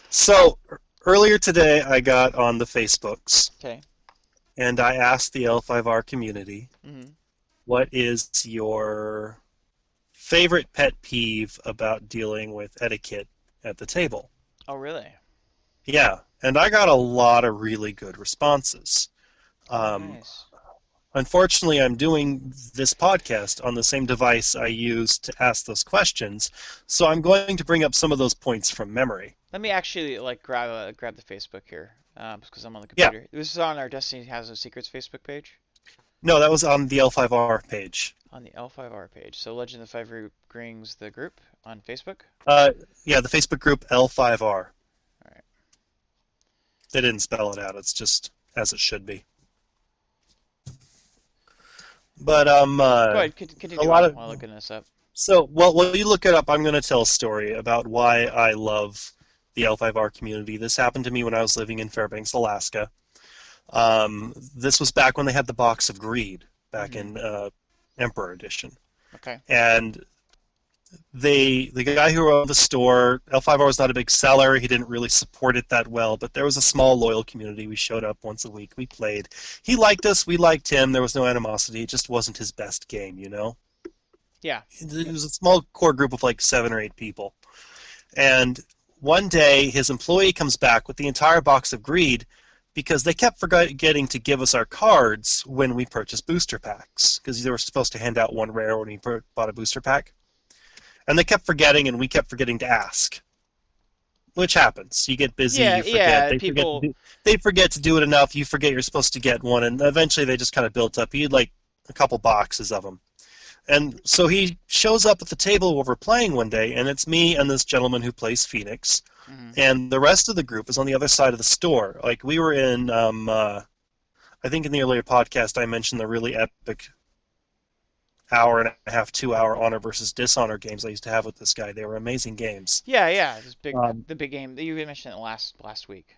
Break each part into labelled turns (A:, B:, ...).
A: So earlier today, I got on the Facebooks
B: Okay.
A: and I asked the L5R community,
B: Hmm.
A: what is your favorite pet peeve about dealing with etiquette at the table?
B: Oh, really?
A: Yeah, and I got a lot of really good responses.
B: Oh,
A: Um,
B: nice.
A: Unfortunately, I'm doing this podcast on the same device I used to ask those questions, so I'm going to bring up some of those points from memory.
B: Let me actually like grab the Facebook here, because I'm on the
A: Yeah,
B: computer. This is on our Destiny Has No Secrets Facebook page,
A: no, that was on the L5R page.
B: on the L5R page. So Legend of the Five Rings, the group on Facebook.
A: Uh, yeah, the Facebook group L5R.
B: All right.
A: They didn't spell it out. It's just as it should be. But
B: Go ahead.
A: a
B: Continue
A: lot
B: on
A: of
B: while looking this up.
A: while you look it up, I'm going to tell a story about why I love the L5R community. This happened to me when I was living in Fairbanks, Alaska. This was back when they had the Box of Greed back
B: Hmm.
A: in Emperor Edition,
B: Okay.
A: and the guy who owned the store, L5R was not a big seller. He didn't really support it that well, but there was a small loyal community. We showed up once a week. We played. He liked us. We liked him. There was no animosity. It just wasn't his best game, you know?
B: Yeah.
A: It
B: Yep.
A: was a small core group of like 7 or 8 people. And one day, his employee comes back with the entire box of greed because they kept forgetting to give us our cards when we purchased booster packs because they were supposed to hand out one rare when we bought a booster pack. And they kept forgetting, and we kept forgetting to ask, which happens. You get busy,
B: Yeah.
A: you forget.
B: Yeah. People.
A: They forget to do it enough. You forget you're supposed to get one, and eventually they just kind of built up. He had like a couple boxes of them, and so he shows up at the table where we're playing one day, and it's me and this gentleman who plays Phoenix,
B: Hmm.
A: and the rest of the group is on the other side of the store. Like we were in, I think in the earlier podcast I mentioned the really epic hour and a half, 2 hour honor versus dishonor games I used to have with this guy. They were amazing games.
B: Yeah. Yeah. This big,
A: Um,
B: the big game that you mentioned it last week.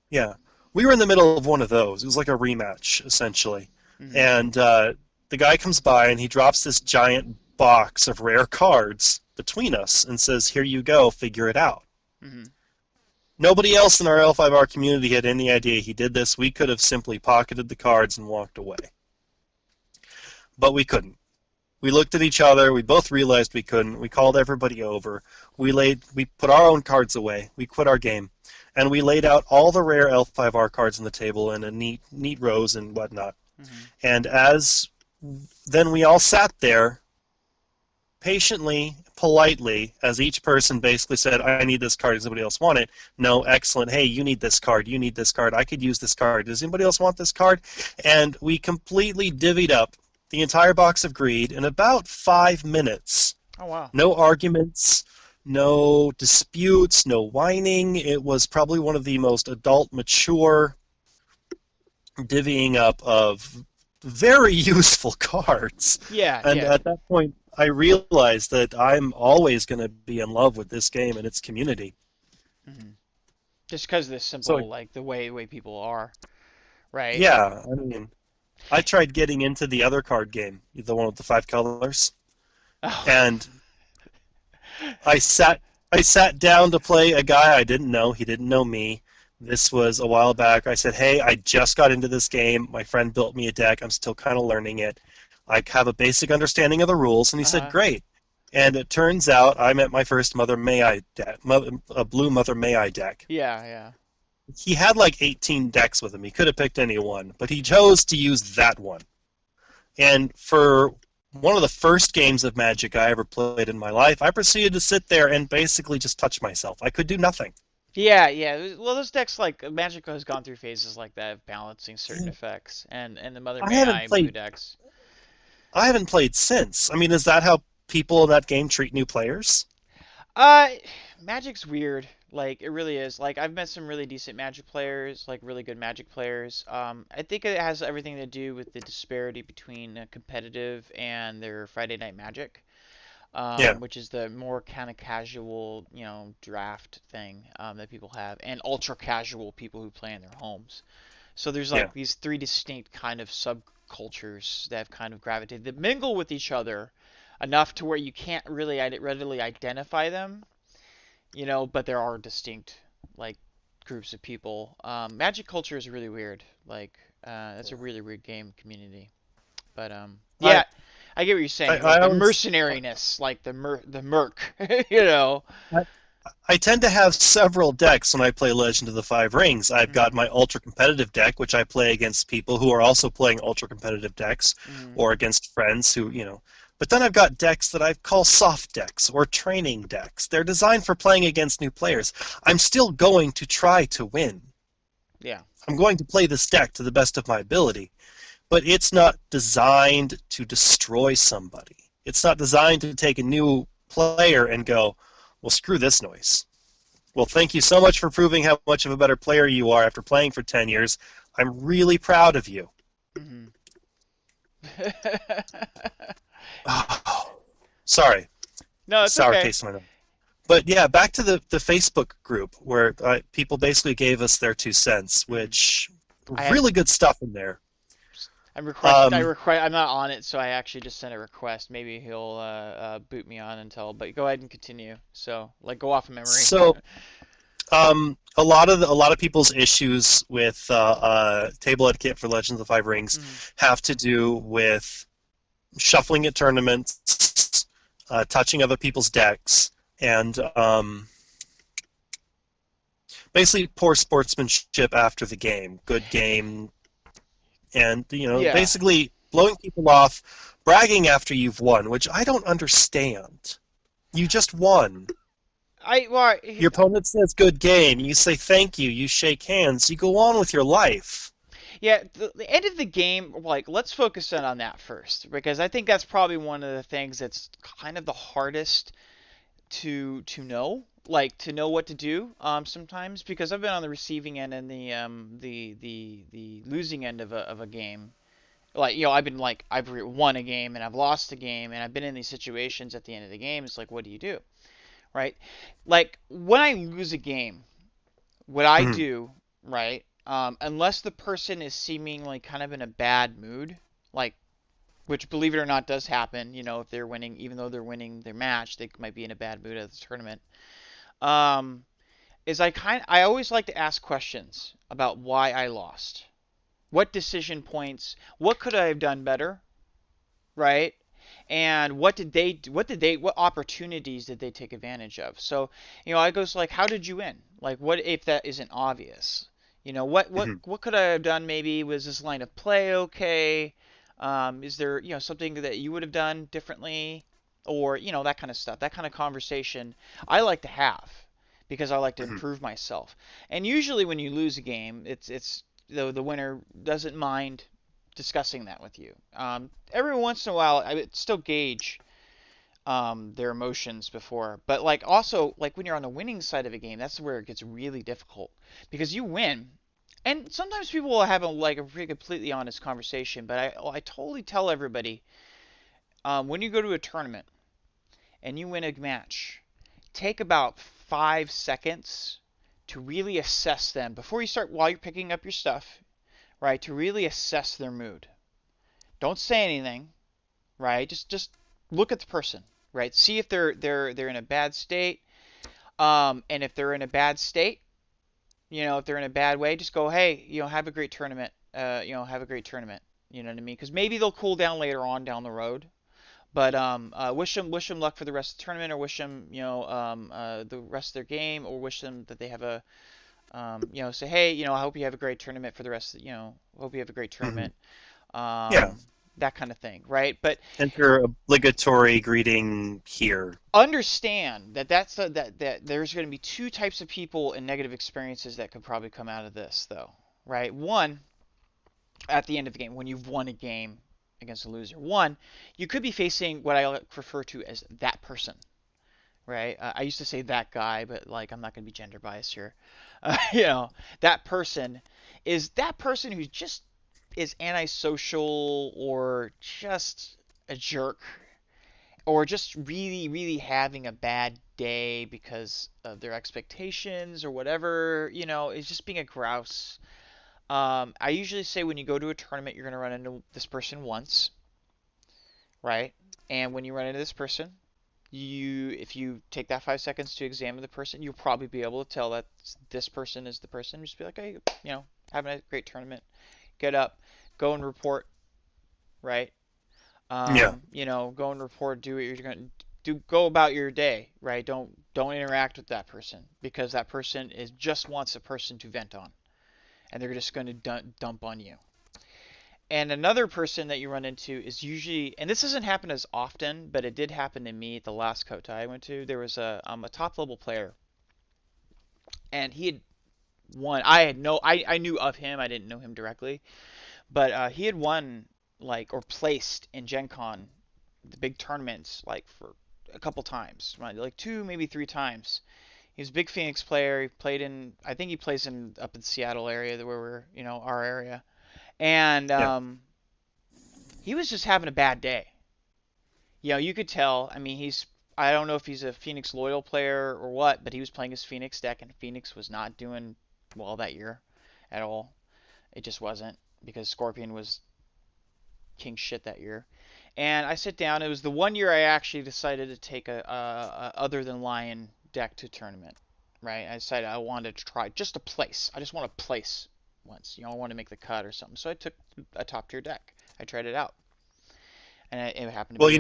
A: yeah, we were in the middle of one of those. It was like a rematch essentially,
B: Hmm.
A: and the guy comes by and he drops this giant box of rare cards between us and says, "Here you go, figure it out."
B: Hmm.
A: Nobody else in our L5R community had any idea he did this. We could have simply pocketed the cards and walked away, but we couldn't. We looked at each other. We both realized we couldn't. We called everybody over. We put our own cards away. We quit our game, and we laid out all the rare L5R cards on the table in a neat rows and whatnot.
B: Hmm.
A: And as then we all sat there patiently, politely, as each person basically said, "I need this card. Does anybody else want it?" "No." "Excellent. Hey, you need this card. You need this card. I could use this card. Does anybody else want this card?" And we completely divvied up the entire box of greed in about 5 minutes.
B: Oh wow.
A: No arguments, no disputes, no whining. It was probably one of the most adult, mature divvying up of very useful cards.
B: Yeah.
A: And
B: Yeah.
A: at that point, I realized that I'm always going to be in love with this game and its community.
B: Hmm. Just because of the
A: So,
B: simple, like the way people are, right?
A: yeah, I mean, I tried getting into the other card game, the one with the 5 colors,
B: Oh.
A: and I sat I sat down to play a guy I didn't know. He didn't know me. This was a while back. I said, "Hey, I just got into this game. My friend built me a deck. I'm still kind of learning it. I have a basic understanding of the rules." And he said,
B: Uh-huh.
A: "Great." And it turns out I met my first Mother May I deck, a blue Mother May I deck.
B: Yeah. Yeah.
A: He had like 18 decks with him. He could have picked any one, but he chose to use that one. And for one of the first games of Magic I ever played in my life, I proceeded to sit there and basically just touch myself. I could do nothing.
B: Yeah, yeah. Well, those decks like Magic has gone through phases like that of balancing certain effects, and the Mother
A: I
B: May
A: haven't
B: I blue
A: played.
B: decks.
A: I haven't played since. I mean, is that how people in that game treat new players?
B: Uh, Magic's weird. Like it really is. Like I've met some really decent Magic players, like really good Magic players. I think it has everything to do with the disparity between competitive and their Friday Night Magic.
A: Yeah,
B: Which is the more kind of casual, draft thing that people have, and ultra casual people who play in their homes. So there's
A: yeah,
B: like these three distinct kind of subcultures that have kind of gravitated that mingle with each other enough to where you can't really readily identify them, but there are distinct like groups of people. Magic culture is really weird. Like it's a
A: Yeah.
B: really weird game community. But
A: I
B: yeah, I get what you're saying.
A: I
B: Like the
A: always
B: mercenariness, like the merc, you know.
A: I, I tend to have several decks when I play Legend of the Five Rings. I've got
B: Hmm.
A: my ultra competitive deck, which I play against people who are also playing ultra competitive decks,
B: Hmm.
A: or against friends who, you know. But then I've got decks that I call soft decks or training decks. They're designed for playing against new players. I'm still going to try to win.
B: Yeah.
A: I'm going to play this deck to the best of my ability, but it's not designed to destroy somebody. It's not designed to take a new player and go, well, screw this noise. Well, thank you so much for proving how much of a better player you are after playing for 10 years. I'm really proud of you.
B: Hmm.
A: Oh, sorry.
B: No, it's
A: Sour
B: okay.
A: taste in my mouth. But yeah, back to the Facebook group where people basically gave us their 2 cents,
B: Hmm.
A: which
B: I had
A: really good stuff in there.
B: I'm request I
A: Um,
B: request I'm not on it, so I actually just sent a request. Maybe he'll boot me on until. But go ahead and continue. So like go off of memory.
A: so a lot of people's issues with table etiquette for Legends of the Five Rings
B: Hmm.
A: have to do with shuffling at tournaments, touching other people's decks, and basically poor sportsmanship after the game. Good game, and
B: Yeah.
A: basically blowing people off, bragging after you've won, which I don't understand. You just won.
B: Well,
A: Your opponent says good game. You say thank you. You shake hands. You go on with your life.
B: yeah, the end of the game, like, let's focus in on that first, because I think that's probably one of the things that's kind of the hardest to know, like to know what to do sometimes, because I've been on the receiving end and the losing end of a game. Like, I've been like won a game and I've lost a game and I've been in these situations at the end of the game. It's like, what do you do, right? Like when I lose a game, what I
A: Mhm.
B: do, right? Unless the person is seemingly kind of in a bad mood, like, which believe it or not does happen, if they're winning, even though they're winning their match, they might be in a bad mood at the tournament. Um, I always like to ask questions about why I lost. What decision points? What could I have done better? Right? And what opportunities did they take advantage of? So, I goes like, how did you win? Like, what if that isn't obvious? What what
A: Mhm.
B: what could I have done? Maybe was this line of play okay? Is there something that you would have done differently, or that kind of stuff, that kind of conversation I like to have because I like to
A: Mhm.
B: improve myself. And usually when you lose a game, it's the winner doesn't mind discussing that with you. Every once in a while, I would still gauge their emotions before, but like also like when you're on the winning side of a game, that's where it gets really difficult because you win, and sometimes people will have a pretty completely honest conversation. But I totally tell everybody when you go to a tournament and you win a match, take about 5 seconds to really assess them before you start while you're picking up your stuff, right? To really assess their mood. Don't say anything, right? Just look at the person, right? See if they're in a bad state. And if they're in a bad state, if they're in a bad way, just go, hey, have a great tournament. Have a great tournament. You know what I mean? Because maybe they'll cool down later on down the road. But wish them luck for the rest of the tournament, or wish them the rest of their game, or wish them that they have a say, hey, I hope you have a great tournament for the rest. Hope you have a great
A: Mhm.
B: tournament.
A: Yeah.
B: That kind of thing, right? But
A: Enter obligatory greeting here.
B: understand that there's going to be two types of people and negative experiences that could probably come out of this, though, right? One, at the end of the game, when you've won a game against a loser, one, you could be facing what I refer to as that person, right? I used to say that guy, but like I'm not going to be gender biased here. That person is that person who just is antisocial or just a jerk or just really, really having a bad day because of their expectations or whatever, is just being a grouse. I usually say when you go to a tournament, you're going to run into this person once, right? And when you run into this person, if you take that 5 seconds to examine the person, you'll probably be able to tell that this person is the person. Just be like, hey, having a great tournament. Get up, go and report, right?
A: Yeah.
B: Go and report. Do what you're gonna do. Go about your day, right? Don't interact with that person because that person just wants a person to vent on, and they're just going to dump on you. And another person that you run into is usually, and this doesn't happen as often, but it did happen to me at the last Kota I went to. There was a top level player, and he had won. I knew of him. I didn't know him directly, but he had won or placed in Gen Con, the big tournaments, for a couple times, right? Like 2, maybe 3 times. He was a big Phoenix player. He played I think he plays up in the Seattle area, where our area. And
A: Yeah.
B: he was just having a bad day. You could tell. I mean, I don't know if he's a Phoenix loyal player or what, but he was playing his Phoenix deck, and Phoenix was not doing well that year at all. It just wasn't, because Scorpion was king shit that year. And I sit down. It was the one year I actually decided to take a other than Lion deck to tournament. Right? I decided I wanted to try just a place. I just want to place once. I want to make the cut or something. So I took a top tier deck. I tried it out, and it happened to
A: Well,
B: be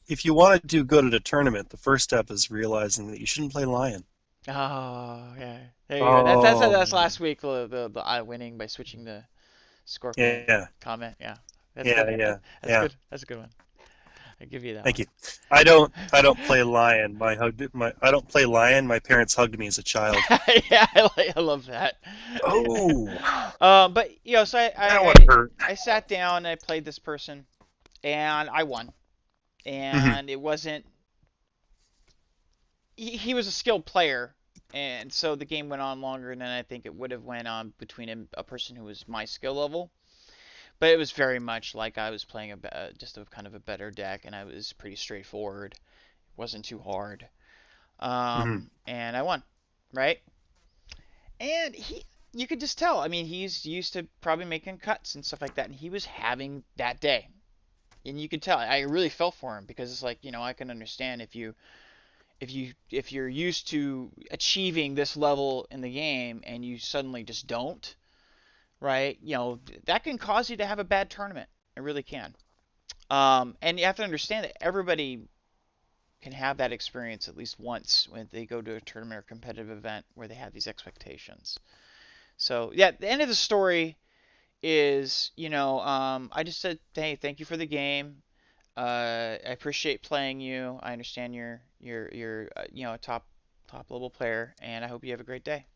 A: if you want to do good at a tournament, the first step is realizing that you shouldn't play Lion.
B: Oh, yeah. There you go.
A: Oh,
B: That's last week, the I winning by switching the Scorpion
A: yeah,
B: comment. Yeah, that's
A: yeah,
B: good.
A: yeah,
B: That's
A: yeah.
B: good. That's a good one. I give you that
A: Thank
B: one.
A: you. I don't play Lion. I don't play Lion. My parents hugged me as a child.
B: Yeah, I love that.
A: Oh,
B: But so
A: that one hurt.
B: I sat down and I played this person and I won.
A: Hmm.
B: And it wasn't. He was a skilled player, and so the game went on longer than I think it would have went on between a person who was my skill level. But it was very much like I was playing just a kind of a better deck, and I was pretty straightforward. It wasn't too hard.
A: Hmm.
B: And I won, right? And you could just tell. I mean, he's used to probably making cuts and stuff like that, and he was having that day. And you could tell. I really felt for him because it's like, I can understand if you're used to achieving this level in the game and you suddenly just don't, right? That can cause you to have a bad tournament. It really can. And you have to understand that everybody can have that experience at least once when they go to a tournament or competitive event where they have these expectations. So yeah, the end of the story is, I just said, hey, thank you for the game. I appreciate playing you. I understand you're a top level player, and I hope you have a great day.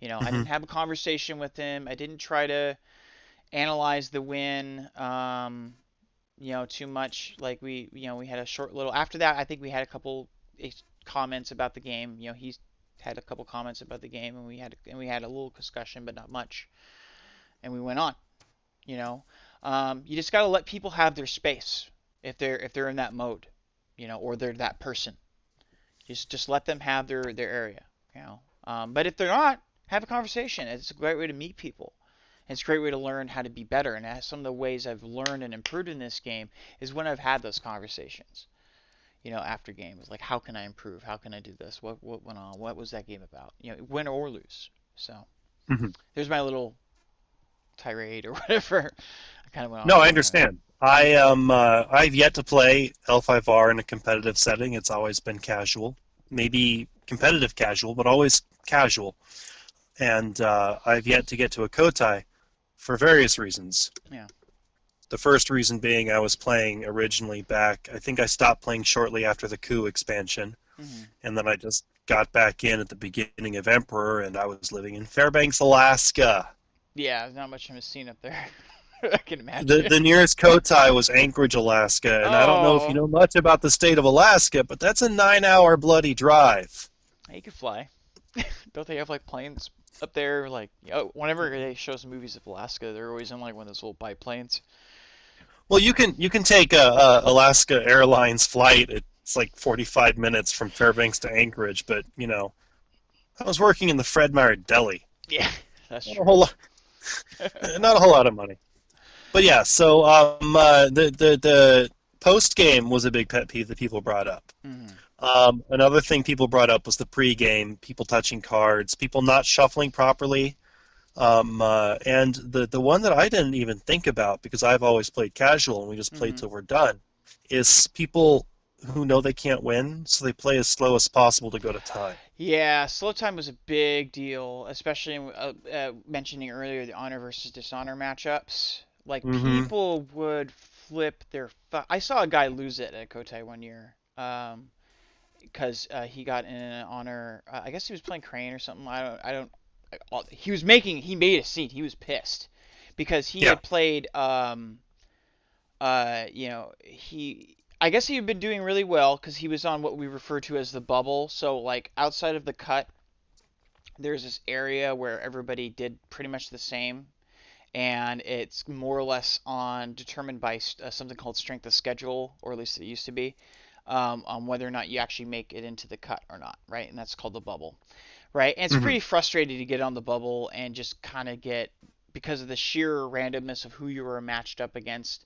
B: I
A: Hmm.
B: didn't have a conversation with him. I didn't try to analyze the win, too much. Like we had a short little. After that, I think we had a couple comments about the game. He had a couple comments about the game, and we had a little discussion, but not much. And we went on. You know, you just gotta let people have their space if they're in that mode, or they're that person. Just let them have their area. But if they're not, have a conversation. It's a great way to meet people. It's a great way to learn how to be better. And some of the ways I've learned and improved in this game is when I've had those conversations. After games, like how can I improve? How can I do this? What went on? What was that game about? Win or lose. So
A: Hmm.
B: there's my little tirade or whatever. I kind of went on
A: No, I
B: long there.
A: understand. I've yet to play L5R in a competitive setting. It's always been casual, maybe competitive casual, but always casual. And I've yet to get to a Kotai for various reasons.
B: Yeah.
A: The first reason being I was playing originally back. I think I stopped playing shortly after the Coup expansion,
B: Hmm.
A: and then I just got back in at the beginning of Emperor, and I was living in Fairbanks, Alaska.
B: Yeah, there's not much of a scene up there. I can
A: The
B: imagine.
A: the nearest Kotai was Anchorage, Alaska, and I don't know if you
B: Oh,
A: know much about the state of Alaska, but that's a 9 hour bloody drive.
B: you could fly. Don't they have like planes up there? Like, whenever they show some movies of Alaska, they're always in like one of those little biplanes.
A: Well, you can take a Alaska Airlines flight. It's like 45 minutes from Fairbanks to Anchorage, but I was working in the Fred Meyer Deli.
B: Yeah, that's
A: Not a
B: true.
A: whole lot, not a whole lot of money. But yeah, so the post game was a big pet peeve that people brought up.
B: Mm-hmm.
A: Another thing people brought up was the pre-game, people touching cards, people not shuffling properly. And the one that I didn't even think about, because I've always played casual and we just play
B: Mm-hmm.
A: till we're done, is people who know they can't win, so they play as slow as possible to go to time.
B: Yeah, slow time was a big deal, especially mentioning earlier the honor versus dishonor matchups. Like
A: Mm-hmm.
B: people would flip their. I saw a guy lose it at Kotai one year, because he got in an honor. I guess he was playing Crane or something. I don't. He made a scene. He was pissed because he
A: Yeah.
B: had played. I guess he had been doing really well because he was on what we refer to as the bubble. So like outside of the cut, there's this area where everybody did pretty much the same, and it's more or less on determined by something called strength of schedule, or at least it used to be, on whether or not you actually make it into the cut or not, right? And that's called the bubble, right? And it's
A: Mm-hmm.
B: pretty frustrating to get on the bubble and just kind of get, because of the sheer randomness of who you were matched up against,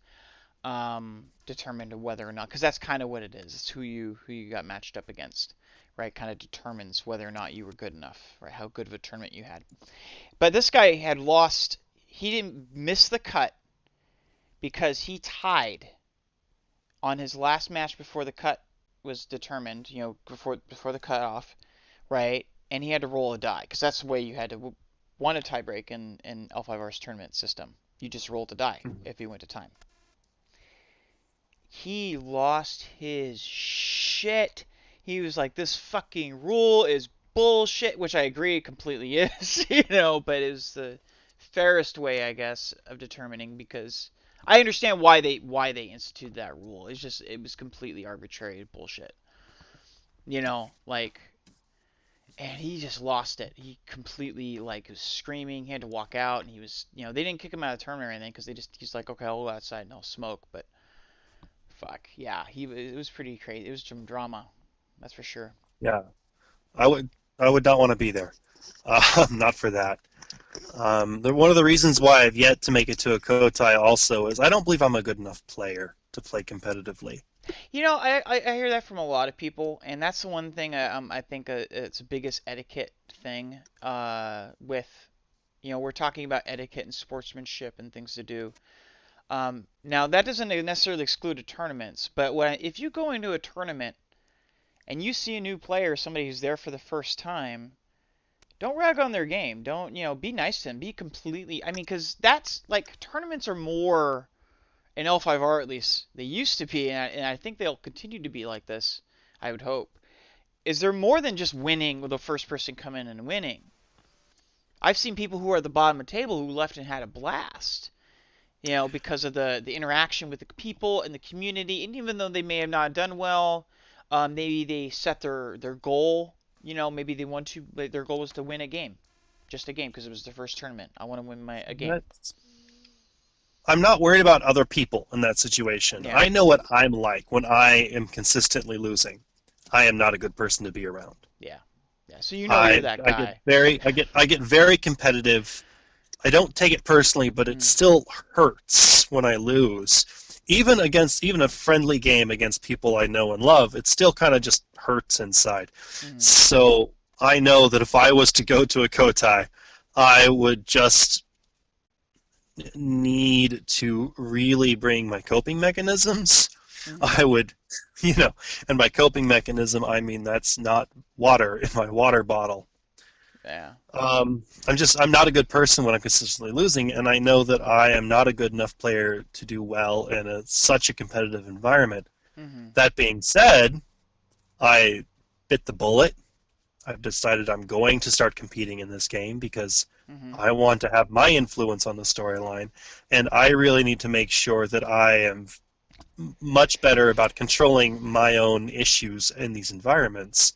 B: determined whether or not, because that's kind of what it is. It's who you got matched up against, right? Kind of determines whether or not you were good enough, right? How good of a tournament you had. But this guy had lost. He didn't miss the cut because he tied on his last match before the cut was determined. Before the cutoff, right? And he had to roll a die because that's the way you had to won a tiebreak in L5R's tournament system. You just rolled a die if you went to time. He lost his shit. He was like, "This fucking rule is bullshit," which I agree completely is, but it was the fairest way, I guess, of determining, because I understand why they instituted that rule. It was completely arbitrary bullshit. Like, and he just lost it. He completely like was screaming. He had to walk out, and he was, they didn't kick him out of the tournament or anything because he's like, "Okay, I'll go outside and I'll smoke," but fuck, yeah, it was pretty crazy. It was some drama, that's for sure.
A: Yeah. I would I would not want to be there. Not for that. One of the reasons why I've yet to make it to a Kotai also is I don't believe I'm a good enough player to play competitively.
B: I hear that from a lot of people, and that's the one thing I think it's the biggest etiquette thing. With we're talking about etiquette and sportsmanship and things to do. Now that doesn't necessarily exclude tournaments, but if you go into a tournament and you see a new player, somebody who's there for the first time, don't rag on their game. Don't, be nice to them. Be completely, I mean, because that's like tournaments are more, in L5R at least, they used to be, and I think they'll continue to be like this, I would hope. Is there more than just winning with the first person come in and winning? I've seen people who are at the bottom of the table who left and had a blast, because of the interaction with the people and the community, and even though they may have not done well, maybe they set their goal. Maybe they want to. Their goal was to win a game, just a game, because it was their first tournament. I want to win a game.
A: That's, I'm not worried about other people in that situation.
B: Yeah,
A: I know what I'm like when I am consistently losing. I am not a good person to be around.
B: yeah, yeah. So you're that guy.
A: I get very competitive. I don't take it personally, but it
B: Mm,
A: still hurts when I lose. Even a friendly game against people I know and love, it still kind of just hurts inside.
B: mm,
A: So I know that if I was to go to a Kotai, I would just need to really bring my coping mechanisms.
B: mm-hmm.
A: I would, you know, and by coping mechanism, I mean that's not water in my water bottle.
B: Yeah.
A: I'm not a good person when I'm consistently losing, and I know that I am not a good enough player to do well in such a competitive environment.
B: Mm-hmm.
A: That being said, I bit the bullet. I've decided I'm going to start competing in this game because
B: Mm-hmm.
A: I want to have my influence on the storyline, and I really need to make sure that I am much better about controlling my own issues in these environments.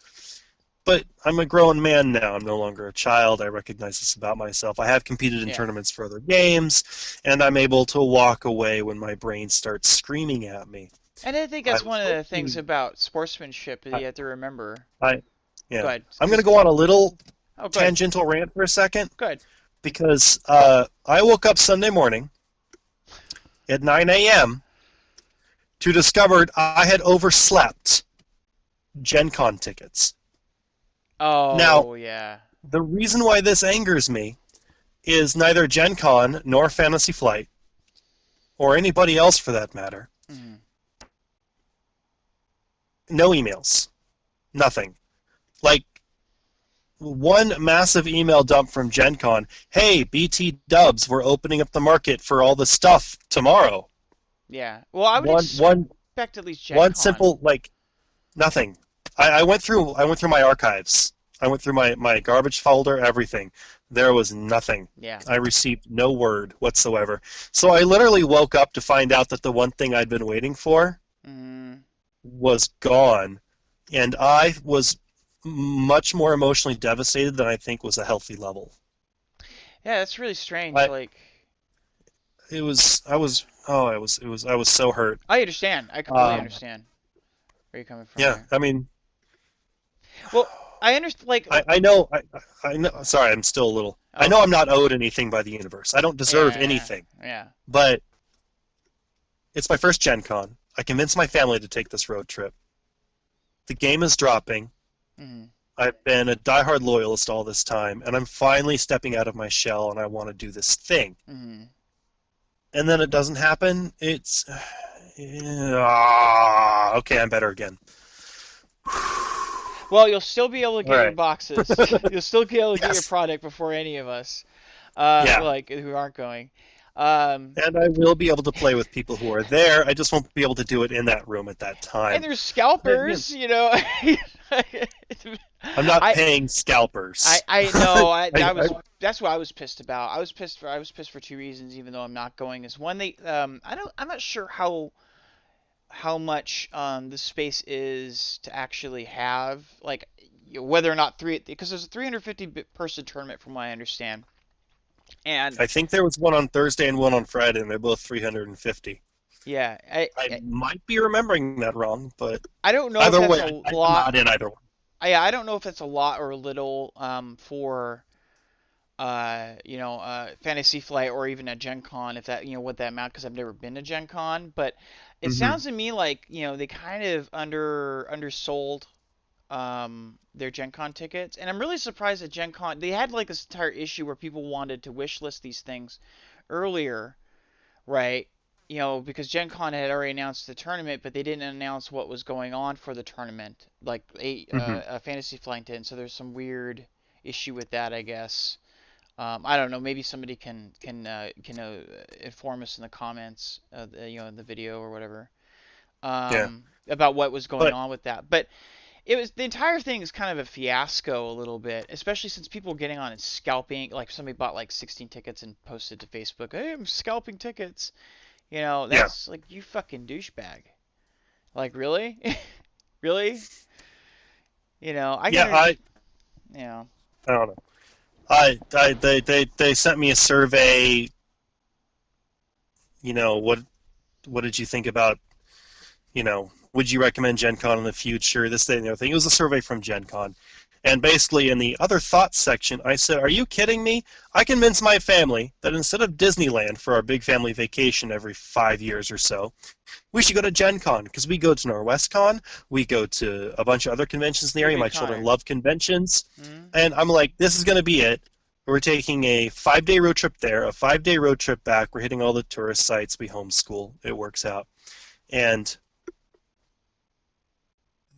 A: But I'm a grown man now. I'm no longer a child. I recognize this about myself. I have competed in
B: Yeah.
A: tournaments for other games, and I'm able to walk away when my brain starts screaming at me.
B: And I think
A: I
B: that's
A: was
B: one of the things
A: hoping,
B: about sportsmanship that
A: I,
B: you have to remember.
A: I,
B: Go
A: yeah.
B: ahead.
A: I'm going to go on a little
B: Oh, go ahead.
A: tangential rant for a second
B: Go ahead.
A: because I woke up Sunday morning at 9 a.m. to discover I had overslept Gen Con tickets. Now,
B: Oh, yeah.
A: the reason why this angers me is neither Gen Con nor Fantasy Flight, or anybody else for that matter,
B: Mm.
A: no emails. Nothing. Like, one massive email dump from Gen Con. Hey, BT Dubs, we're opening up the market for all the stuff tomorrow.
B: Yeah. Well, I would
A: One
B: expect at least Gen
A: one
B: Con.
A: simple, like, nothing. I went through my archives. I went through my garbage folder, everything. There was nothing.
B: Yeah.
A: I received no word whatsoever. So I literally woke up to find out that the one thing I'd been waiting for
B: Mm.
A: was gone, and I was much more emotionally devastated than I think was a healthy level.
B: Yeah, that's really strange.
A: I
B: Like,
A: it was I was oh I was so hurt.
B: I understand. I completely
A: Um,
B: understand where you're coming from
A: yeah,
B: there.
A: I mean,
B: Well, I understand. Like,
A: I know I know. Sorry, I'm still a little. I
B: oh,
A: know I'm not owed anything by the universe. I don't deserve
B: yeah,
A: anything.
B: yeah,
A: But it's my first Gen Con. I convinced my family to take this road trip. The game is dropping.
B: yeah. Mm.
A: I've been a diehard loyalist all this time, and I'm finally stepping out of my shell, and I want to do this thing.
B: Mm.
A: And then it doesn't happen. It's okay. I'm better again.
B: Well, you'll still be able to
A: All
B: get your
A: right.
B: boxes. You'll still be able to get your
A: Yes.
B: product before any of us,
A: Yeah.
B: like who aren't going. Um,
A: And I will be able to play with people who are there. I just won't be able to do it in that room at that
B: and
A: time.
B: there's
A: But, yeah,
B: scalpers, you know.
A: I'm not
B: I
A: paying scalpers.
B: I know.
A: I
B: That's what I was pissed about. I was pissed for two reasons, even though I'm not going. Is one, they I'm not sure how much the space is to actually have, like, whether or not three, because there's a 350 person tournament from what I understand, and
A: I think there was one on Thursday and one on Friday, and they're both 350.
B: yeah,
A: I might be remembering that wrong, but
B: I don't know if
A: either
B: that's
A: way,
B: a
A: I'm
B: lot.
A: not in either one.
B: I don't know if that's a lot or a little for Fantasy Flight or even at Gen Con, if that, what that amount, because I've never been to Gen Con, but it
A: Hmm.
B: sounds to me like, they kind of undersold their Gen Con tickets, and I'm really surprised that Gen Con, they had like this entire issue where people wanted to wish list these things earlier, right? Because Gen Con had already announced the tournament, but they didn't announce what was going on for the tournament, like
A: Hmm.
B: a Fantasy Flight did, so there's some weird issue with that, I guess. I don't know. Maybe somebody can inform us in the comments, in the video or whatever,
A: Yeah,
B: about what was going
A: but
B: on with that. But the entire thing is kind of a fiasco a little bit, especially since people were getting on and scalping. Like, somebody bought like 16 tickets and posted to Facebook, "Hey, I'm scalping tickets."
A: yeah,
B: That's like, you fucking douchebag. Like, really, really. I
A: yeah.
B: can, you know,
A: I don't know. They sent me a survey. What did you think about, would you recommend Gen Con in the future? This thing, the other thing. It was a survey from Gen Con. And basically, in the other thoughts section, I said, are you kidding me? I convinced my family that instead of Disneyland for our big family vacation every 5 years or so, we should go to Gen Con, because we go to NorwestCon, we go to a bunch of other conventions in the
B: you're a
A: area.
B: big
A: My children
B: conner.
A: love conventions.
B: Hmm.
A: And I'm like, this is going to be it. We're taking a 5-day road trip there, a 5-day road trip back. We're hitting all the tourist sites. We homeschool. It works out. And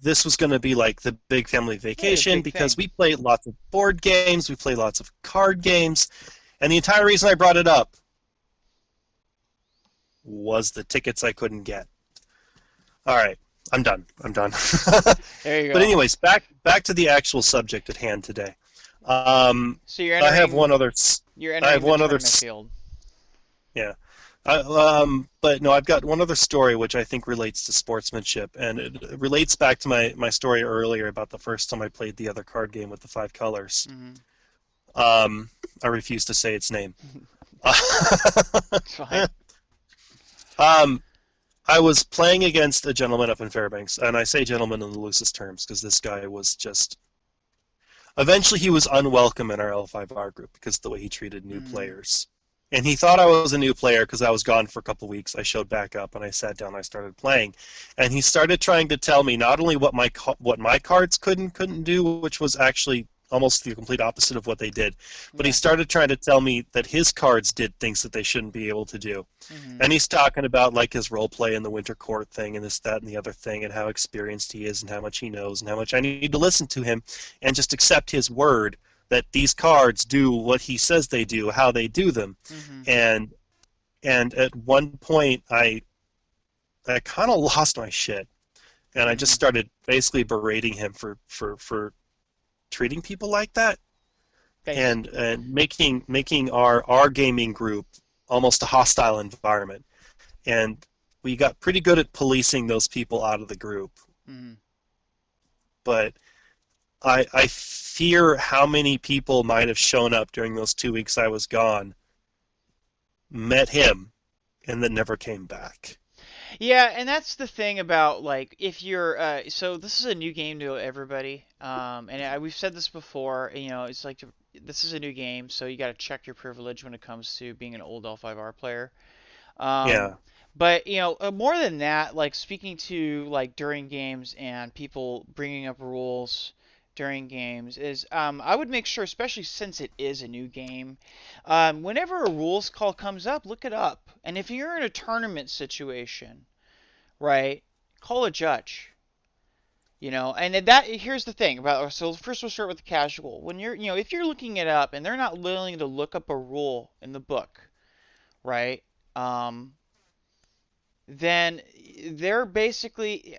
A: this was going to be like the big family
B: Yeah, the
A: vacation
B: big
A: because
B: thing.
A: we play lots of board games, we play lots of card games, and the entire reason I brought it up was the tickets I couldn't get. All right, I'm done. I'm done.
B: There you
A: But
B: go.
A: anyways, back to the actual subject at hand today. Um,
B: So you're
A: I have
B: entering
A: one other.
B: you're
A: I have
B: entering the
A: one other.
B: tournament field.
A: Yeah. But no, I've got one other story which I think relates to sportsmanship, and it relates back to my story earlier about the first time I played the other card game with the 5 colors.
B: Hmm.
A: Um, I refuse to say its name.
B: It's fine.
A: um, I was playing against a gentleman up in Fairbanks, and I say gentleman in the loosest terms because this guy was just. Eventually, he was unwelcome in our L5R group because of the way he treated new
B: Hmm.
A: players. And he thought I was a new player because I was gone for a couple weeks. I showed back up and I sat down and I started playing. And he started trying to tell me not only what my cards couldn't do, which was actually almost the complete opposite of what they did, but he
B: Yeah.
A: started trying to tell me that his cards did things that they shouldn't be able to do.
B: Mhm.
A: And he's talking about like his role play in the Winter Court thing and this, that, and the other thing, and how experienced he is and how much he knows and how much I need to listen to him and just accept his word that these cards do what he says they do, how they do them.
B: Mhm.
A: And at one point I kind of lost my shit and I just
B: Mhm.
A: started basically berating him for treating people like that
B: Thanks.
A: and making our gaming group almost a hostile environment. And we got pretty good at policing those people out of the group.
B: Mhm.
A: But I fear how many people might have shown up during those 2 weeks I was gone, met him, and then never came back.
B: Yeah, and that's the thing about like if you're so this is a new game to everybody. And we've said this before, it's like this is a new game, so you got to check your privilege when it comes to being an old L5R player. Um,
A: Yeah.
B: but more than that, like speaking to like during games and people bringing up rules during games is I would make sure, especially since it is a new game, whenever a rules call comes up, look it up. And if you're in a tournament situation, right, call a judge. And that here's the thing about so first we'll start with the casual. When if you're looking it up and they're not willing to look up a rule in the book, right? Um, then they're basically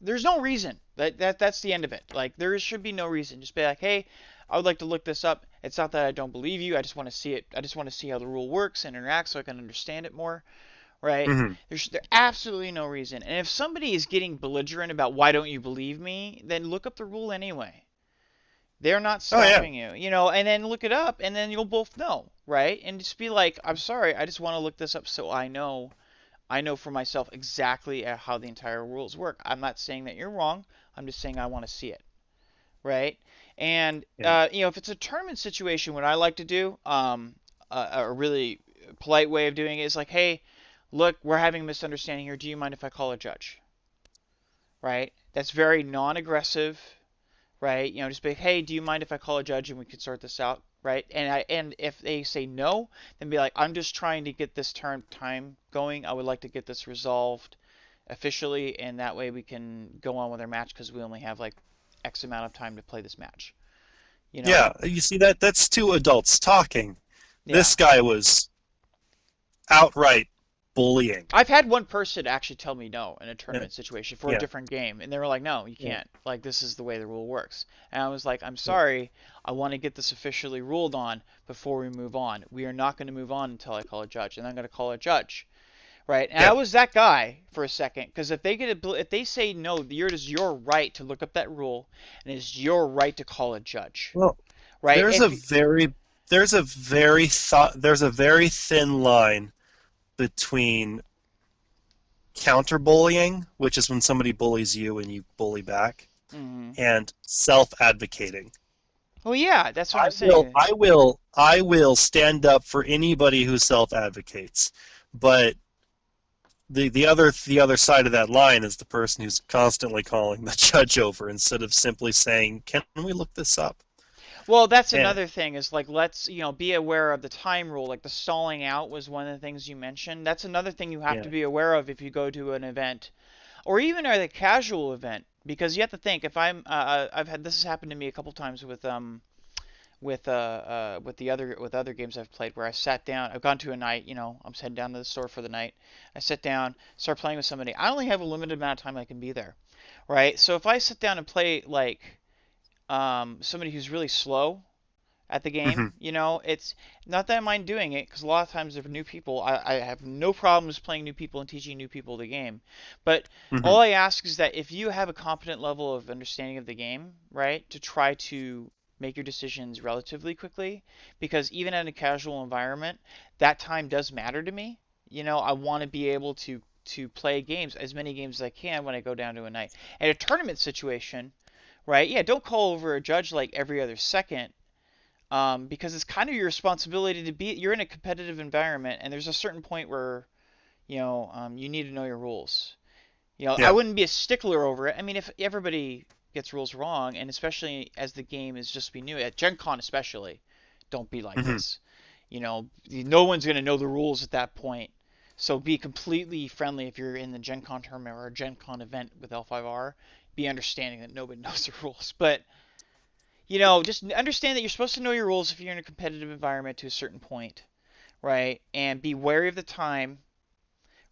B: there's no reason that's the end of it. Like there should be no reason. Just be like, hey, I would like to look this up. It's not that I don't believe you. I just want to see it. I just want to see how the rule works and interacts so I can understand it more. Right?
A: Hmm.
B: There's absolutely no reason. And if somebody is getting belligerent about why don't you believe me, then look up the rule anyway. They're not
A: Oh yeah.
B: stopping you, and then look it up, and then you'll both know, right? And just be like, I'm sorry, I just want to look this up so I know for myself exactly how the entire rules work. I'm not saying that you're wrong. I'm just saying I want to see it, right? And
A: Yeah.
B: if it's a tournament situation, what I like to do, a really polite way of doing it is like, hey, look, we're having a misunderstanding here. Do you mind if I call a judge? Right? That's very non-aggressive, right? Just be like, hey, do you mind if I call a judge and we can sort this out? Right? And if they say no, then be like, I'm just trying to get this turn time going. I would like to get this resolved officially, and that way we can go on with our match because we only have like X amount of time to play this match. You know?
A: Yeah. You see that's two adults talking.
B: Yeah.
A: This guy was outright bullying.
B: I've had one person actually tell me no in a
A: Yeah.
B: tournament situation for a
A: Yeah.
B: different game, and they were like, "No, you
A: Yeah.
B: can't. Like, this is the way the rule works." And I was like, "I'm sorry. I want to get this officially ruled on before we move on. We are not going to move on until I call a judge, and I'm going to call a judge." Right? And I
A: Yeah.
B: was that guy for a second because if they say no, it is your right to look up that rule, and it is your right to call a judge.
A: Well,
B: Right?
A: there's a very there's a very thin line between counterbullying, which is when somebody bullies you and you bully back,
B: Mhm.
A: and self-advocating.
B: Well, yeah, that's what
A: I
B: I'm
A: will,
B: saying.
A: I will, I will stand up for anybody who self-advocates, but the other side of that line is the person who's constantly calling the judge over instead of simply saying, "Can we look this up?"
B: Well, that's
A: And
B: another thing is like let's be aware of the time rule. Like the stalling out was one of the things you mentioned. That's another thing you have to
A: yeah,
B: be aware of if you go to an event or even at a casual event because you have to think if I've had this has happened to me a couple times with other games I've played where I sat down. I've gone to a night. I'm heading down to the store for the night. I sit down, start playing with somebody. I only have a limited amount of time I can be there, right? So if I sit down and play like somebody who's really slow at the game.
A: hmm
B: It's not that I mind doing it because a lot of times if new people, I have no problems playing new people and teaching new people the game. But
A: hmm
B: all I ask is that if you have a competent level of understanding of the game, right, to try to make your decisions relatively quickly because even in a casual environment, that time does matter to me. I want to be able to play games, as many games as I can when I go down to a night. At a tournament situation, right? Yeah, don't call over a judge like every other second because it's kind of your responsibility to be. You're in a competitive environment, and there's a certain point where you need to know your rules. I
A: Yeah.
B: wouldn't be a stickler over it. I mean, if everybody gets rules wrong, and especially as the game is just be new at Gen Con especially, don't be like
A: Hmm.
B: this. No one's gonna know the rules at that point. So be completely friendly if you're in the Gen Con tournament or a Gen Con event with L5R. Be understanding that nobody knows the rules, but just understand that you're supposed to know your rules if you're in a competitive environment to a certain point, right? And be wary of the time,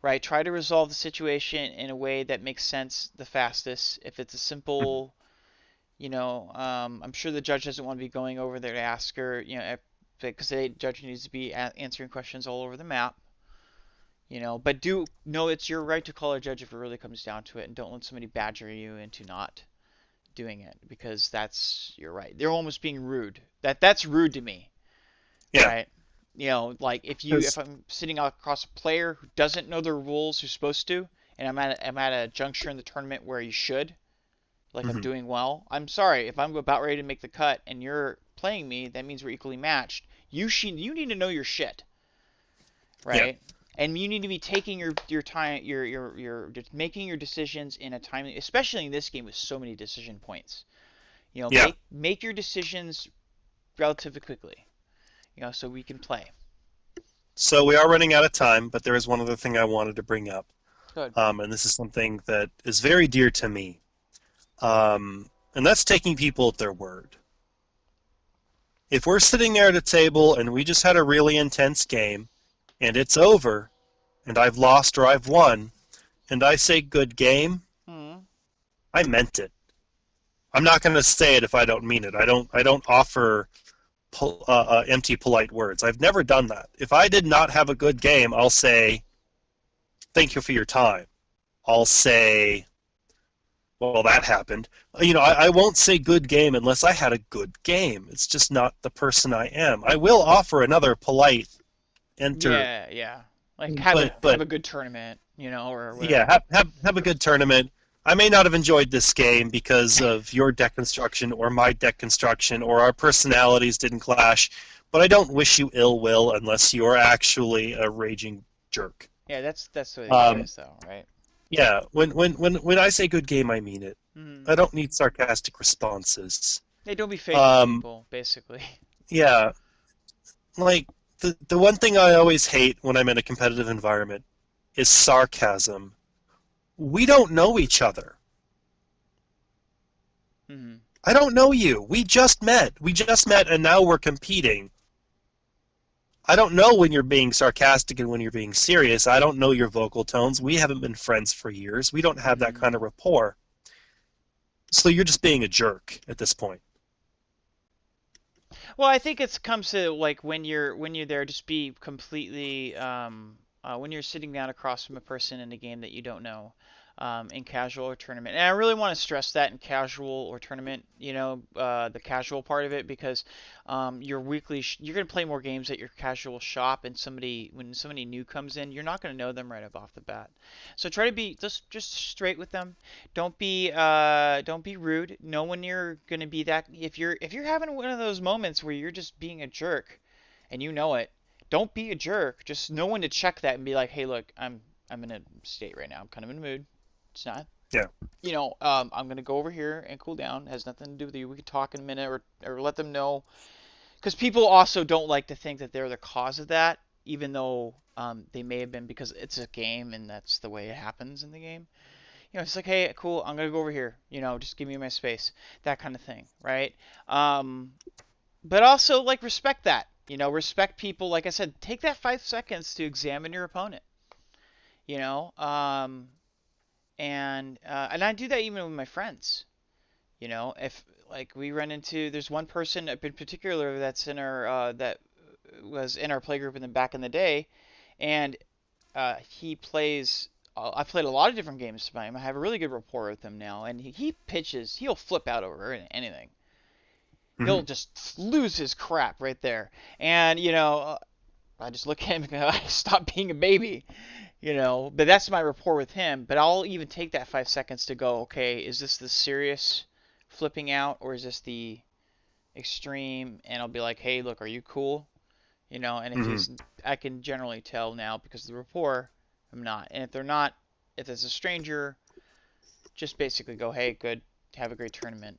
B: right? Try to resolve the situation in a way that makes sense the fastest. If it's a
A: Hmm.
B: simple, I'm sure the judge doesn't want to be going over there to ask her, because the judge needs to be answering questions all over the map, But do know it's your right to call a judge if it really comes down to it, and don't let somebody badger you into not doing it because that's your right. They're almost being rude. That's rude to me,
A: Yeah.
B: right? Like if
A: 'Cause-
B: I'm sitting across a player who doesn't know the rules, who's supposed to, and I'm at a juncture in the tournament where you should, like I'm
A: mhm.
B: doing well. I'm sorry if I'm about ready to make the cut and you're playing me, that means we're equally matched. You need to know your shit,
A: Yeah.
B: right? And you need to be taking your time, your just making your decisions in a timely, especially in this game with so many decision points.
A: Yeah.
B: Make your decisions relatively quickly, so we can play.
A: So we are running out of time, but there is one other thing I wanted to bring up,
B: Good.
A: and this is something that is very dear to me, and that's taking people at their word. If we're sitting there at a table and we just had a really intense game, and it's over, and I've lost or I've won, and I say good game,
B: Hmm.
A: I meant it. I'm not going to say it if I don't mean it. I don't offer empty polite words. I've never done that. If I did not have a good game, I'll say thank you for your time. I'll say, well, that happened. I won't say good game unless I had a good game. It's just not the person I am. I will offer another polite enter,
B: Yeah, yeah. Like have
A: but
B: a good tournament, or
A: yeah,
B: whatever.
A: have a good tournament. I may not have enjoyed this game because of your deck construction or my deck construction or our personalities didn't clash, but I don't wish you ill will unless you're actually a raging jerk.
B: Yeah, that's the way the game
A: Um,
B: is, though, right?
A: yeah, when I say good game, I mean it.
B: Hmm.
A: I don't need sarcastic responses.
B: Hey, don't be fake with
A: Um,
B: people, basically.
A: yeah, like the one thing I always hate when I'm in a competitive environment is sarcasm. We don't know each other.
B: Hmm.
A: I don't know you. We just met. We just met and now we're competing. I don't know when you're being sarcastic and when you're being serious. I don't know your vocal tones. We haven't been friends for years. We don't have that
B: Hmm.
A: kind of rapport. So you're just being a jerk at this point.
B: Well, I think it comes to like when you're there, just be completely when you're sitting down across from a person in a game that you don't know, in casual or tournament. And I really want to stress that in casual or tournament, the casual part of it, because you're gonna play more games at your casual shop, and when somebody new comes in, you're not gonna know them right up off the bat. So try to be just straight with them. Don't be rude. Know when you're gonna be that. If you're having one of those moments where you're just being a jerk, and you know it, don't be a jerk. Just know when to check that and be like, hey, look, I'm in a state right now. I'm kind of in a mood. It's not.
A: Yeah.
B: I'm gonna go over here and cool down. It has nothing to do with you. We could talk in a minute, or let them know, because people also don't like to think that they're the cause of that, even though they may have been, because it's a game and that's the way it happens in the game. It's like, hey, cool, I'm gonna go over here. Just give me my space, that kind of thing, right? Um, but also like respect that. Respect people. Like I said, take that 5 seconds to examine your opponent. You know, um, and I do that even with my friends. If like we run into, there's one person in particular that's in our that was in our playgroup in the back in the day, and he plays. I've played a lot of different games by him. I have a really good rapport with him now, and he pitches. He'll flip out over anything. He'll
A: Hmm.
B: just lose his crap right there. And I just look at him and go, stop being a baby. But that's my rapport with him. But I'll even take that 5 seconds to go, okay, is this the serious flipping out, or is this the extreme, and I'll be like, hey, look, are you cool? And if
A: Hmm.
B: he's, I can generally tell now because of the rapport, I'm not. And if they're not, if it's a stranger, just basically go, hey, good, have a great tournament,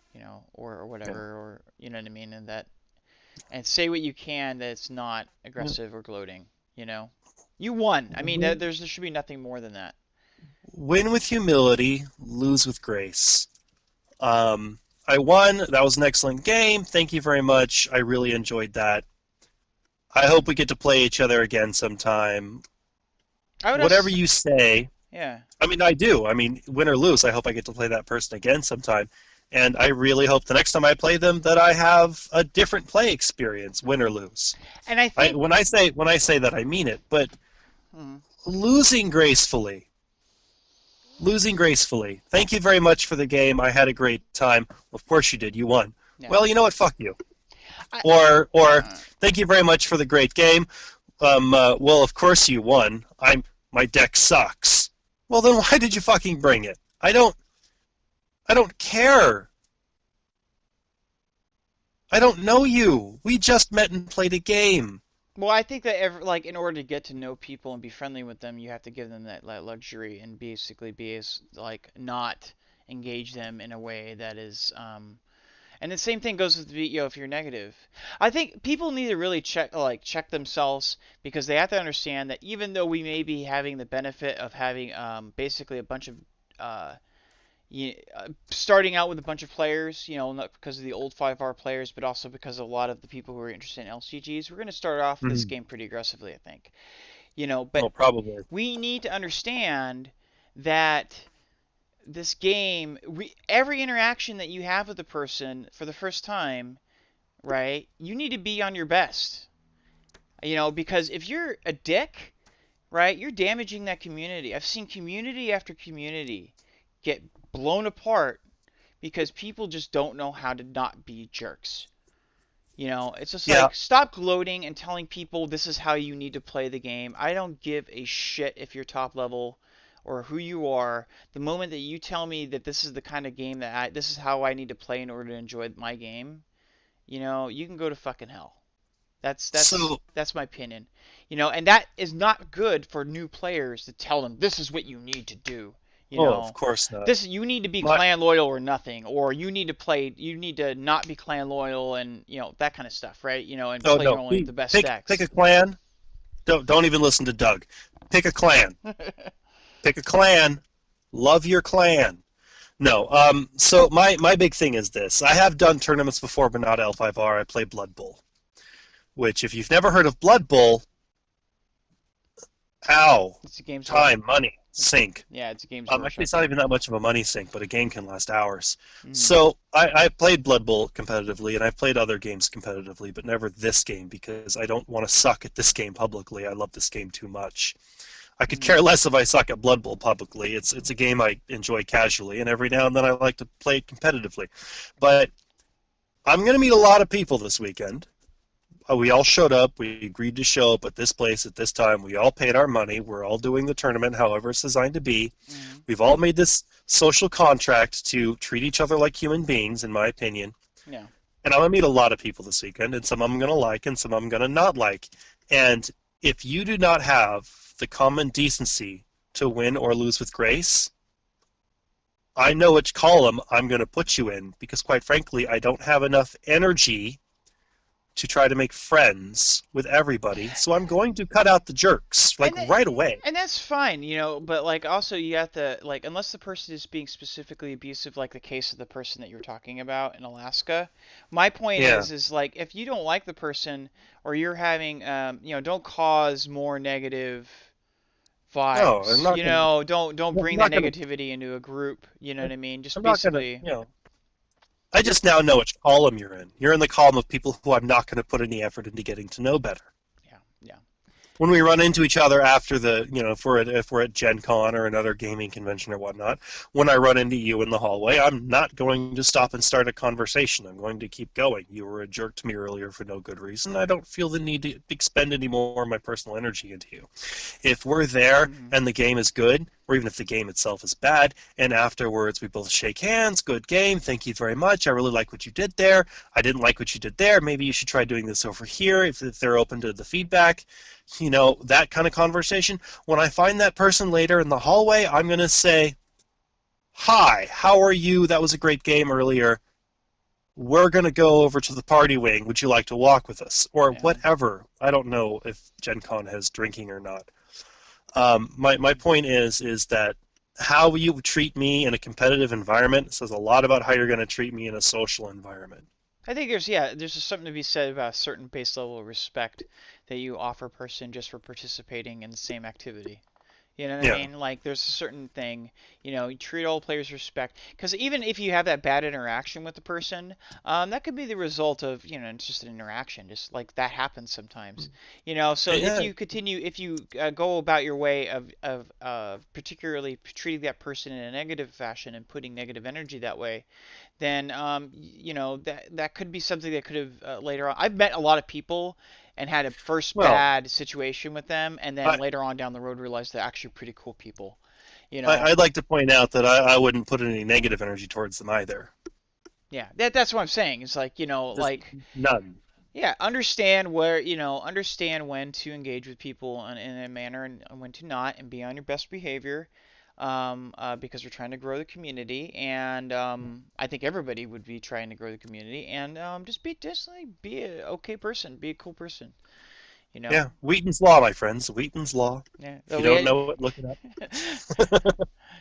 B: or whatever,
A: Yeah.
B: or you know what I mean, and say what you can that's not
A: Yeah.
B: aggressive or gloating. You won. I mean,
A: Win,
B: there should be nothing more than that.
A: win with humility, lose with grace. I won. That was an excellent game. Thank you very much. I really enjoyed that. I hope we get to play each other again sometime.
B: I would
A: Whatever
B: ask,
A: you say.
B: yeah.
A: I mean, I do. I mean, win or lose, I hope I get to play that person again sometime. And I really hope the next time I play them that I have a different play experience, win or lose.
B: And I
A: I
B: think,
A: when I say that I mean it, but
B: mm,
A: losing gracefully. Losing gracefully. Thank you very much for the game. I had a great time. Of course you did. You won.
B: yeah.
A: Well, you know what? Fuck you.
B: I,
A: Or
B: uh,
A: thank you very much for the great game. Well, of course you won. My deck sucks. Well, then why did you fucking bring it? I don't care. I don't know you. We just met and played a game.
B: well, I think that like in order to get to know people and be friendly with them, you have to give them that luxury and basically be as like not engage them in a way that is and the same thing goes with if you're negative. I think people need to really check themselves because they have to understand that even though we may be having the benefit of having basically a bunch of uh, starting out with a bunch of players, not because of the old 5R players, but also because of a lot of the people who are interested in LCGs, we're going to start off this
A: Mhm.
B: game pretty aggressively, I think. But
A: Well, probably.
B: we need to understand that this game, every interaction that you have with the person for the first time, right? You need to be on your best. Because if you're a dick, right, you're damaging that community. I've seen community after community get blown apart because people just don't know how to not be jerks. It's just
A: Yeah.
B: like stop gloating and telling people this is how you need to play the game. I don't give a shit if you're top level or who you are. The moment that you tell me that this is the kind of game this is how I need to play in order to enjoy my game, you can go to fucking hell. That's that's
A: So,
B: that's my opinion. And that is not good for new players to tell them this is what you need to do. You
A: oh, of
B: know,
A: course not.
B: this you need to be
A: My,
B: clan loyal or nothing, or you need to not be clan loyal and that kind of stuff, right? And
A: oh
B: play
A: no.
B: only the best
A: Pick a
B: decks.
A: clan. Don't even listen to Doug. Pick a clan. Pick a clan. Love your clan. No. So my big thing is this. I have done tournaments before, but not L5R. I play Blood Bowl, which if you've never heard of Blood Bowl, ow,
B: It's a game's worth.
A: time, money,
B: It's
A: sink.
B: yeah, it's a game's
A: Actually,
B: workshop
A: it's not
B: game.
A: even that much of a money sink, but a game can last hours.
B: Mm.
A: So I played Blood Bowl competitively, and I've played other games competitively, but never this game because I don't want to suck at this game publicly. I love this game too much. I could
B: Mm.
A: care less if I suck at Blood Bowl publicly. It's a game I enjoy casually, and every now and then I like to play it competitively. But I'm going to meet a lot of people this weekend. We all showed up. We agreed to show up at this place at this time. We all paid our money. We're all doing the tournament however it's designed to be.
B: Mm.
A: We've all made this social contract to treat each other like human beings, in my opinion.
B: Yeah.
A: And I'm going to meet a lot of people this weekend, and some I'm going to like, and some I'm going to not like. And if you do not have the common decency to win or lose with grace, I know which column I'm going to put you in because, quite frankly, I don't have enough energy to try to make friends with everybody. So I'm going to cut out the jerks, like
B: And th-
A: right away.
B: and that's fine, but like also you have to like unless the person is being specifically abusive, like the case of the person that you were talking about in Alaska. My point
A: Yeah.
B: is like if you don't like the person or you're having don't cause more negative
A: No, I'm
B: vibes.
A: not going to.
B: Don't
A: I'm
B: bring that
A: not going to.
B: negativity into a group. You know what I mean? Just
A: I'm not going to.
B: basically,
A: I just now know which column you're in. You're in the column of people who I'm not going to put any effort into getting to know better.
B: yeah, yeah.
A: When we run into each other after if we're at Gen Con or another gaming convention or whatnot, when I run into you in the hallway, I'm not going to stop and start a conversation. I'm going to keep going. You were a jerk to me earlier for no good reason. I don't feel the need to expend any more of my personal energy into you. If we're there
B: Hmm.
A: and the game is good, or even if the game itself is bad, and afterwards we both shake hands, good game, thank you very much, I really like what you did there, I didn't like what you did there, maybe you should try doing this over here if they're open to the feedback, that kind of conversation. When I find that person later in the hallway, I'm going to say, hi, how are you? That was a great game earlier. We're going to go over to the party wing. Would you like to walk with us? Or whatever. I don't know if Gen Con has drinking or not. My point is that how you treat me in a competitive environment says a lot about how you're going to treat me in a social environment.
B: I think there's just something to be said about a certain base level of respect that you offer a person just for participating in the same activity. You know what I mean? Like, there's a certain thing, you treat all players with respect. Because even if you have that bad interaction with the person, that could be the result of, just an interaction. Just like that happens sometimes. So if you go about your way of particularly treating that person in a negative fashion and putting negative energy that way, then, that could be something that could have later on. I've met a lot of people and had a first bad situation with them, and then later on down the road realized they're actually pretty cool people.
A: I'd like to point out that I wouldn't put any negative energy towards them either.
B: Yeah, that's what I'm saying. It's like, like
A: none.
B: Yeah, understand when to engage with people in a manner and when to not, and be on your best behavior. Because we're trying to grow the community, and I think everybody would be trying to grow the community, and just be an okay person, be a cool person,
A: Yeah, Wheaton's Law, my friends, Wheaton's Law.
B: Yeah.
A: If you don't know it, look it up.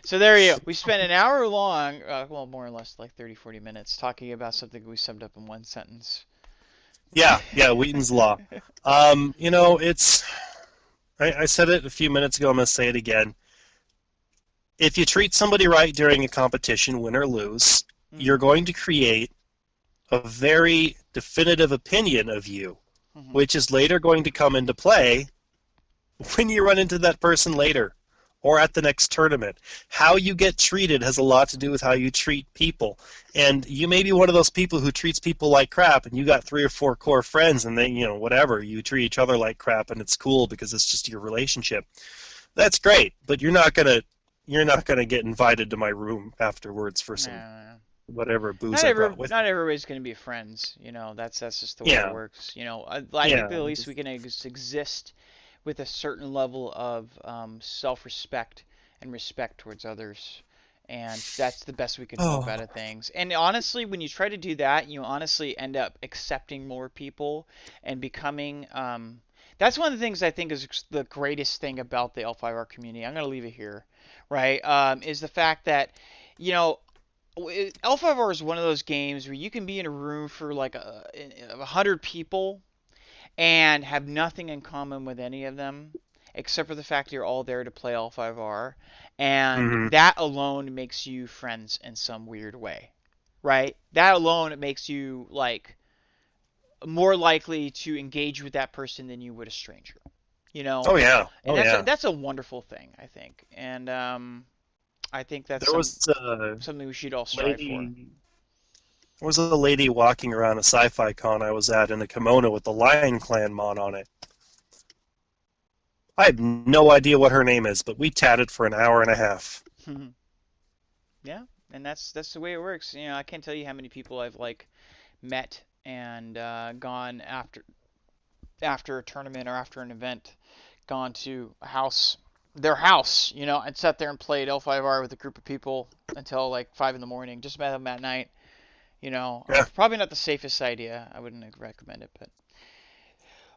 B: So there you go. We spent an hour long, well, more or less like 30-40 minutes talking about something we summed up in one sentence.
A: Yeah, Wheaton's Law. It's I said it a few minutes ago, I'm going to say it again. If you treat somebody right during a competition, win or lose, you're going to create a very definitive opinion of you, which is later going to come into play when you run into that person later or at the next tournament. How you get treated has a lot to do with how you treat people. And you may be one of those people who treats people like crap, and you got 3 or 4 core friends, and then, whatever, you treat each other like crap, and it's cool because it's just your relationship. That's great, but you're not gonna get invited to my room afterwards for some whatever booze I brought with me.
B: Not everybody's gonna be friends. That's just the way it works. I think the least we can exist with a certain level of self-respect and respect towards others, and that's the best we can hope out of things. And honestly, when you try to do that, you honestly end up accepting more people and becoming. That's one of the things I think is the greatest thing about the L5R community. I'm gonna leave it here. Right, is the fact that, L5R is one of those games where you can be in a room for like 100 people and have nothing in common with any of them, except for the fact you're all there to play L5R, and that alone makes you friends in some weird way, right? That alone makes you like more likely to engage with that person than you would a stranger.
A: Oh yeah.
B: And that's a wonderful thing, I think. And I think that's something we should all strive for.
A: There was a lady walking around a sci-fi con I was at in a kimono with the Lion Clan mon on it. I have no idea what her name is, but we chatted for an hour and a half.
B: Yeah, and that's the way it works. I can't tell you how many people I've met and gone after a tournament or after an event, gone to their house, and sat there and played L5R with a group of people until 5 in the morning. Just met them at night. Probably not the safest idea. I wouldn't recommend it, but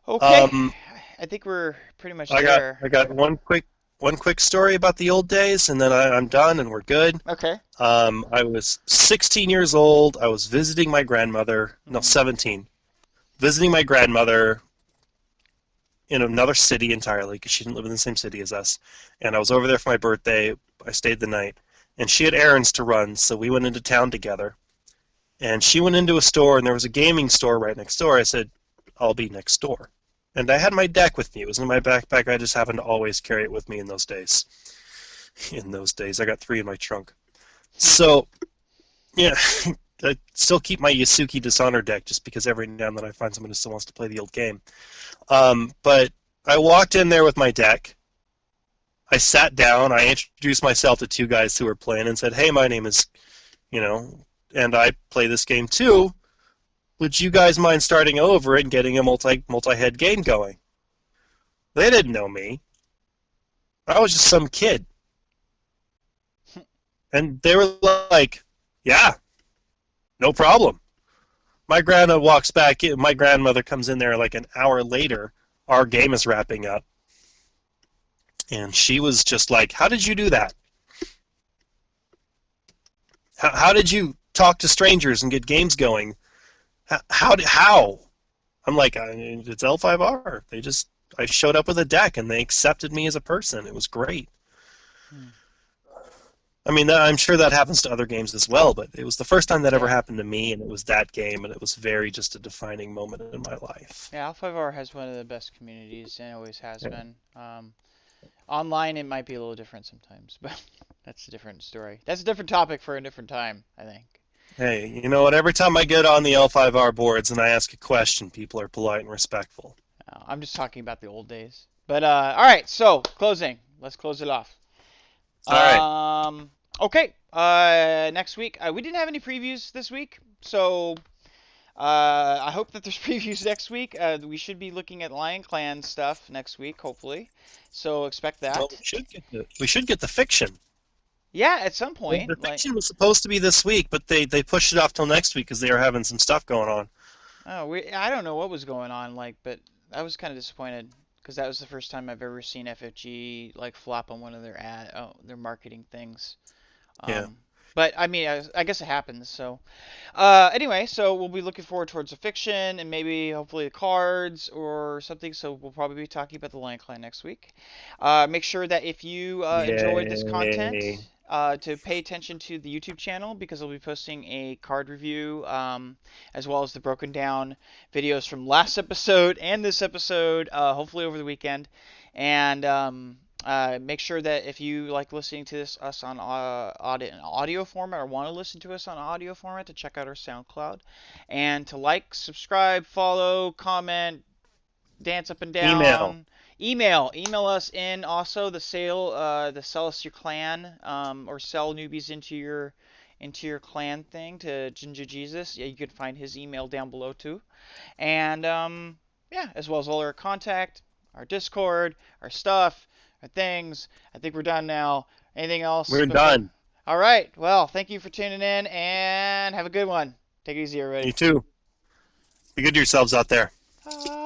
B: okay. I think we're pretty much there.
A: I got one quick story about the old days, and then I'm done, and we're good.
B: Okay.
A: I was 16 years old. I was visiting my grandmother. No, 17. Visiting my grandmother in another city entirely, because she didn't live in the same city as us. And I was over there for my birthday. I stayed the night. And she had errands to run, so we went into town together. And she went into a store, and there was a gaming store right next door. I said, I'll be next door. And I had my deck with me. It was in my backpack. I just happened to always carry it with me in those days. I got 3 in my trunk. So, yeah, I still keep my Yasuki Dishonor deck just because every now and then I find someone who still wants to play the old game. But I walked in there with my deck, I sat down, I introduced myself to two guys who were playing and said, hey, my name is, and I play this game too. Would you guys mind starting over and getting a multi-head game going? They didn't know me. I was just some kid. And they were like, yeah, no problem. My grandma walks back in. My grandmother comes in there like an hour later. Our game is wrapping up. And she was just like, how did you do that? How did you talk to strangers and get games going? How? I'm like, it's L5R. I showed up with a deck and they accepted me as a person. It was great.
B: Hmm.
A: I mean, I'm sure that happens to other games as well, but it was the first time that ever
B: Yeah.
A: happened to me, and it was that game, and it was very just a defining moment in my life.
B: Yeah, L5R has one of the best communities and always has
A: Yeah.
B: been. Online, it might be a little different sometimes, but that's a different story. That's a different topic for a different time, I think.
A: Hey, you know what? Every time I get on the L5R boards and I ask a question, people are polite and respectful.
B: I'm just talking about the old days. But all right, so closing. Let's close it off.
A: All right.
B: Okay. Next week, we didn't have any previews this week, so I hope that there's previews next week. We should be looking at Lion Clan stuff next week, hopefully. So expect
A: Well,
B: that.
A: we should get the fiction.
B: Yeah, at some
A: The
B: point. Like,
A: fiction was supposed to be this week, but they pushed it off till next week because they are having some stuff going on.
B: oh, I don't know what was going on, like, but I was kind of disappointed because that was the first time I've ever seen FFG like flop on one of their marketing things.
A: Yeah.
B: Um, but I mean, I guess it happens. So, anyway, so we'll be looking forward towards the fiction and maybe hopefully the cards or something. So we'll probably be talking about the Lion Clan next week. Make sure that if you enjoyed this content,
A: Yay.
B: to pay attention to the YouTube channel because I'll be posting a card review, as well as the broken down videos from last episode and this episode, hopefully over the weekend. And make sure that if you like listening to us on audio format or want to listen to us on audio format, to check out our SoundCloud and to like, subscribe, follow, comment, dance up and
A: Email.
B: down. Email us in also the sell us your clan, or sell newbies into your clan thing to Ginger Jesus. Yeah, you can find his email down below too. And yeah, as well as all our contact, our Discord, our stuff, our things. I think we're done now. Anything else
A: We're
B: before?
A: done.
B: All right. Well, thank you for tuning in and have a good one. Take it easy, everybody.
A: You too. Be good to yourselves out there.
B: Bye.